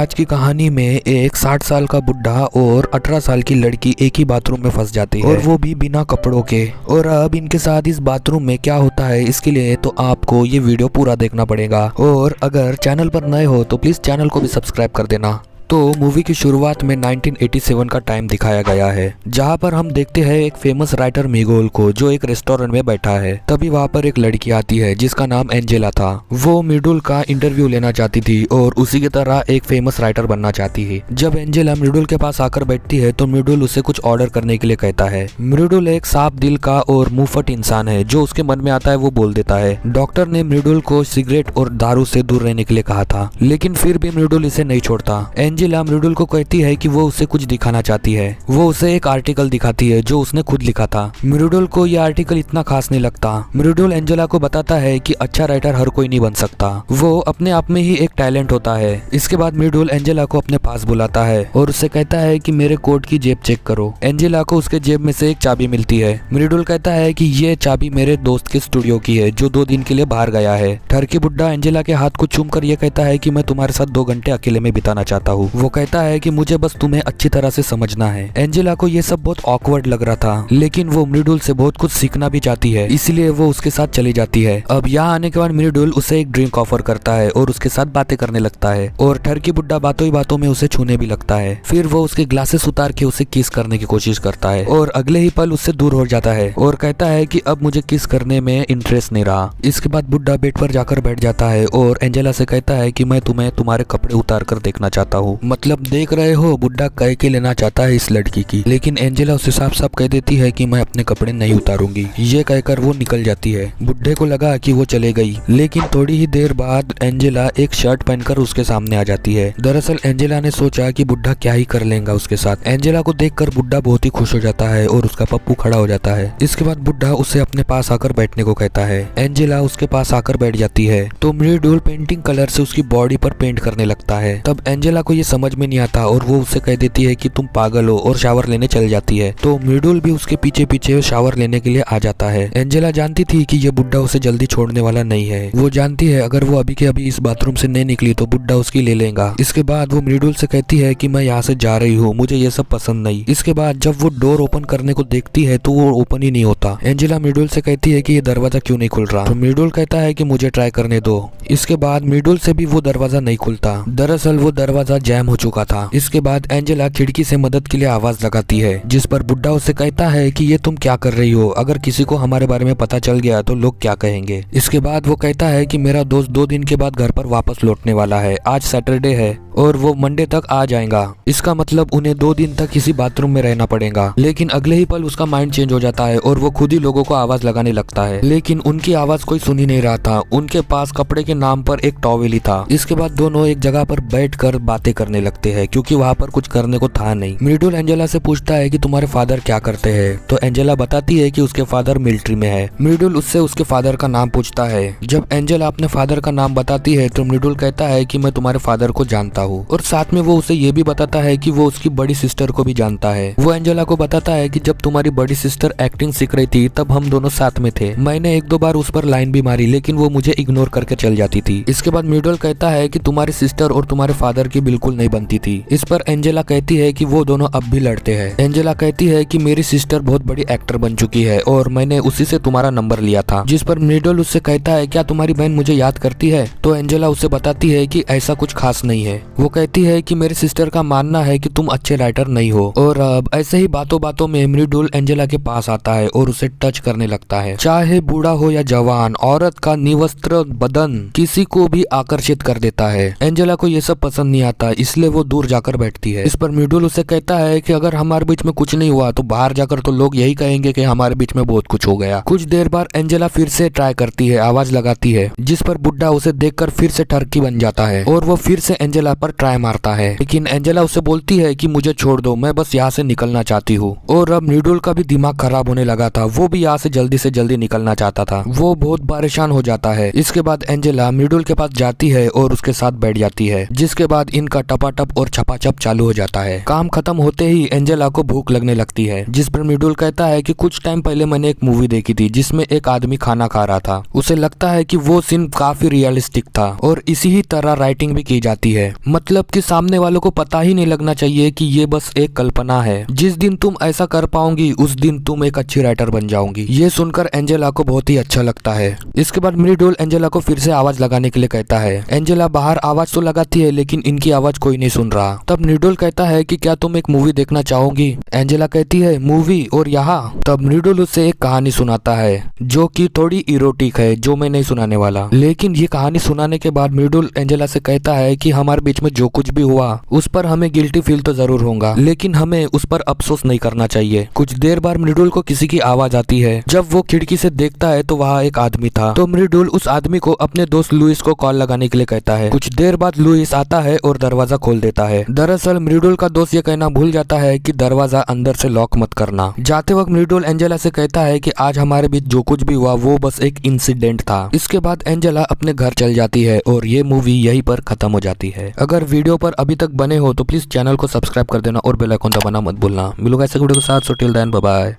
आज की कहानी में एक 60 साल का बुढ़ा और 18 साल की लड़की एक ही बाथरूम में फंस जाती है और वो भी बिना कपड़ों के। और अब इनके साथ इस बाथरूम में क्या होता है इसके लिए तो आपको ये वीडियो पूरा देखना पड़ेगा। और अगर चैनल पर नए हो तो प्लीज चैनल को भी सब्सक्राइब कर देना। तो मूवी की शुरुआत में 1987 का टाइम दिखाया गया है, जहां पर हम देखते हैं एक फेमस राइटर मिगोल को जो एक रेस्टोरेंट में बैठा है। तभी वहां पर एक लड़की आती है जिसका नाम एंजेला था। वो मिडुल का इंटरव्यू लेना चाहती थी और उसी की तरह एक फेमस राइटर बनना चाहती है। जब एंजेला मिडुल के पास आकर बैठती है तो मिडुल उसे कुछ ऑर्डर करने के लिए कहता है। मिडुल एक साफ दिल का और मुंहफट इंसान है, जो उसके मन में आता है वो बोल देता है। डॉक्टर ने मिडुल को सिगरेट और दारू से दूर रहने के लिए कहा था, लेकिन फिर भी मिडुल इसे नहीं छोड़ता। एंजेला मिडुल को कहती है कि वो उसे कुछ दिखाना चाहती है। वो उसे एक आर्टिकल दिखाती है जो उसने खुद लिखा था। मिडुल को ये आर्टिकल इतना खास नहीं लगता। मिडुल एंजेला को बताता है कि अच्छा राइटर हर कोई नहीं बन सकता, वो अपने आप में ही एक टैलेंट होता है। इसके बाद मिडुल एंजेला को अपने पास बुलाता है और उससे कहता है कि मेरे कोट की जेब चेक करो। एंजेला को उसके जेब में से एक चाबी मिलती है। मिडुल कहता है कि ये चाबी मेरे दोस्त के स्टूडियो की है जो 2 दिन के लिए बाहर गया है। ठरकी बुड्ढा एंजेला के हाथ को चूम कर ये कहता है कि मैं तुम्हारे साथ 2 घंटे अकेले में बिताना चाहता हूँ। वो कहता है कि मुझे बस तुम्हें अच्छी तरह से समझना है। एंजेला को ये सब बहुत ऑकवर्ड लग रहा था, लेकिन वो मिडुल से बहुत कुछ सीखना भी चाहती है, इसलिए वो उसके साथ चली जाती है। अब यहाँ आने के बाद मिडुल उसे एक ड्रिंक ऑफर करता है और उसके साथ बातें करने लगता है और ठरकी बुड्ढा बातों ही बातों में उसे छूने भी लगता है। फिर वो उसके ग्लासेस उतार के उसे किस करने की कोशिश करता है और अगले ही पल उससे दूर हो जाता है और कहता है कि अब मुझे किस करने में इंटरेस्ट नहीं रहा। इसके बाद बुड्ढा बेड पर जाकर बैठ जाता है और एंजेला से कहता है कि मैं तुम्हें तुम्हारे कपड़े उतार कर देखना चाहता हूँ। मतलब देख रहे हो, बुड्ढा कह के लेना चाहता है इस लड़की की, लेकिन एंजेला उसे साफ साफ कह देती है कि मैं अपने कपड़े नहीं उतारूंगी। ये कहकर वो निकल जाती है। बुड्ढे को लगा कि वो चले गई, लेकिन थोड़ी ही देर बाद एंजेला एक शर्ट पहनकर उसके सामने आ जाती है। दरअसल एंजेला ने सोचा कि बुड्ढा क्या ही कर लेगा उसके साथ। एंजेला को देखकर बुड्ढा बहुत ही खुश हो जाता है और उसका पप्पू खड़ा हो जाता है। इसके बाद बुड्ढा उसे अपने पास आकर बैठने को कहता है। एंजेला उसके पास आकर बैठ जाती है तो मिडुल पेंटिंग कलर से उसकी बॉडी पर पेंट करने लगता है। तब एंजेला को ये समझ में नहीं आता और वो उसे कह देती है कि तुम पागल हो और शावर लेने चल जाती है। तो मिडुल भी उसके पीछे पीछे शावर लेने के लिए आ जाता है। एंजेला जानती थी कि ये बुड्ढा उसे जल्दी छोड़ने वाला नहीं है। वो जानती है अगर वो अभी के अभी इस बाथरूम से नहीं निकली तो बुड्ढा उसकी ले लेगा। इसके बाद वो मिडुल से कहती है कि मैं यहाँ से जा रही हूँ, मुझे ये सब पसंद नहीं। इसके बाद जब वो डोर ओपन करने को देखती है तो वो ओपन ही नहीं होता। एंजेला मिडुल से कहती है कि ये दरवाजा क्यों नहीं खुल रहा, तो मिडुल कहता है कि मुझे ट्राई करने दो। इसके बाद मिडुल से भी वो दरवाजा नहीं खुलता। दरअसल वो दरवाजा जैम हो चुका था। इसके बाद एंजेला खिड़की से मदद के लिए आवाज लगाती है, जिस पर बुड्ढा उसे कहता है कि ये तुम क्या कर रही हो, अगर किसी को हमारे बारे में पता चल गया तो लोग क्या कहेंगे। इसके बाद वो कहता है कि मेरा दोस्त 2 दिन के बाद घर पर वापस लौटने वाला है, आज सैटरडे है और वो मंडे तक आ जाएगा। इसका मतलब उन्हें 2 दिन तक किसी बाथरूम में रहना पड़ेगा। लेकिन अगले ही पल उसका माइंड चेंज हो जाता है और वो खुद ही लोगों को आवाज लगाने लगता है, लेकिन उनकी आवाज कोई सुन ही नहीं रहा था। उनके पास कपड़े के नाम पर एक टॉवेल ही था। इसके बाद दोनों एक जगह पर बैठकर बातें करने लगते हैं क्योंकि वहाँ पर कुछ करने को था नहीं। मिडुल एंजेला से पूछता है कि तुम्हारे फादर क्या करते हैं, तो एंजेला बताती है कि उसके फादर मिलिट्री में है। मिडुल उससे उसके फादर का नाम पूछता है। जब एंजेला अपने फादर का नाम बताती है तो मिडुल कहता है कि मैं तुम्हारे फादर को जानता हूँ और साथ में वो उसे ये भी बताता है कि वो उसकी बड़ी सिस्टर को भी जानता है। वो एंजेला को बताता है कि जब तुम्हारी बड़ी सिस्टर एक्टिंग सीख रही थी तब हम दोनों साथ में थे। मैंने 1-2 बार उस पर लाइन भी मारी लेकिन वो मुझे इग्नोर करके चल जाती थी। इसके बाद मिडुल कहता है कि तुम्हारी सिस्टर और तुम्हारे फादर की बिल्कुल नहीं बनती थी। इस पर एंजेला कहती है कि वो दोनों अब भी लड़ते हैं। एंजेला कहती है कि मेरी सिस्टर बहुत बड़ी एक्टर बन चुकी है और मैंने उसी से तुम्हारा नंबर लिया था। जिस पर मिडुल उससे कहता है क्या तुम्हारी बहन मुझे याद करती है, तो एंजेला उसे बताती है कि ऐसा कुछ खास नहीं है। वो कहती है कि मेरी सिस्टर का मानना है कि तुम अच्छे राइटर नहीं हो। और अब ऐसे ही बातों बातों में मिडुल एंजेला के पास आता है और उसे टच करने लगता है। चाहे बूढ़ा हो या जवान, औरत का निवस्त्र बदन किसी को भी आकर्षित कर देता है। एंजेला को ये सब पसंद नहीं आता, इसलिए वो दूर जाकर बैठती है। इस पर मिडुल उसे कहता है कि अगर हमारे बीच में कुछ नहीं हुआ तो बाहर जाकर तो लोग यही कहेंगे कि हमारे बीच में बहुत कुछ हो गया। कुछ देर बाद एंजेला फिर से ट्राई करती है, आवाज लगाती है, जिस पर बुड्ढा उसे देखकर फिर से ठरकी बन जाता है और वो फिर से एंजेला पर ट्राई मारता है। लेकिन एंजेला उसे बोलती है कि मुझे छोड़ दो, मैं बस यहाँ से निकलना चाहती हूँ। और अब मिडुल का भी दिमाग खराब होने लगा था, वो भी यहाँ से जल्दी निकलना चाहता था। वो बहुत परेशान हो जाता है। इसके बाद एंजेला मिडुल के पास जाती है और उसके साथ बैठ जाती है, जिसके बाद इनका टपाटप और छपाछप चालू हो जाता है। काम खत्म होते ही एंजेला को भूख लगने लगती है, जिस पर मिडुल कहता है कि कुछ टाइम पहले मैंने एक मूवी देखी थी जिसमें एक आदमी खाना खा रहा था। उसे लगता है कि वो सीन काफी रियलिस्टिक था और इसी ही तरह राइटिंग भी की जाती है। मतलब कि सामने वालों को पता ही नहीं लगना चाहिए कि ये बस एक कल्पना है। जिस दिन तुम ऐसा कर पाओगी उस दिन तुम एक अच्छी राइटर बन जाओगी। ये सुनकर एंजेला को बहुत ही अच्छा लगता है। इसके बाद मृडोल एंजेला को फिर से आवाज लगाने के लिए कहता है। एंजेला बाहर आवाज तो लगाती है लेकिन इनकी आवाज कोई नहीं सुन रहा। तब मृडोल कहता है कि क्या तुम एक मूवी देखना चाहोगी? एंजेला कहती है मूवी और यहाँ? तब मृडोल उससे एक कहानी सुनाता है जो कि थोड़ी इरोटिक है, जो मैं नहीं सुनाने वाला। लेकिन ये कहानी सुनाने के बाद मृडोल एंजेला से कहता है कि हमारे बीच में जो कुछ भी हुआ उस पर हमें गिल्टी फील तो जरूर होगा, लेकिन हमें उस पर अफसोस नहीं करना चाहिए। कुछ देर बाद मृडोल को किसी की आवाज आती है। जब वो खिड़की से देखता है तो वहाँ एक आदमी था। तो मृडोल उस आदमी को अपने दोस्त लुइस को कॉल लगाने के लिए कहता है। कुछ देर बाद लुइस आता है और दरवाजा खोल देता है। दरअसल मृडोल का दोस्त ये कहना भूल जाता है कि दरवाजा अंदर से लॉक मत करना। जाते वक्त मृडोल एंजेला से कहता है कि आज हमारे बीच जो कुछ भी हुआ वो बस एक इंसिडेंट था। इसके बाद एंजेला अपने घर चल जाती है और ये मूवी यहीं पर खत्म हो जाती है। अगर वीडियो पर अभी तक बने हो तो प्लीज चैनल को सब्सक्राइब कर देना और बेल आइकन दबाना मत भूलना। मिलूंगा ऐसे वीडियो के साथ। So till then bye bye.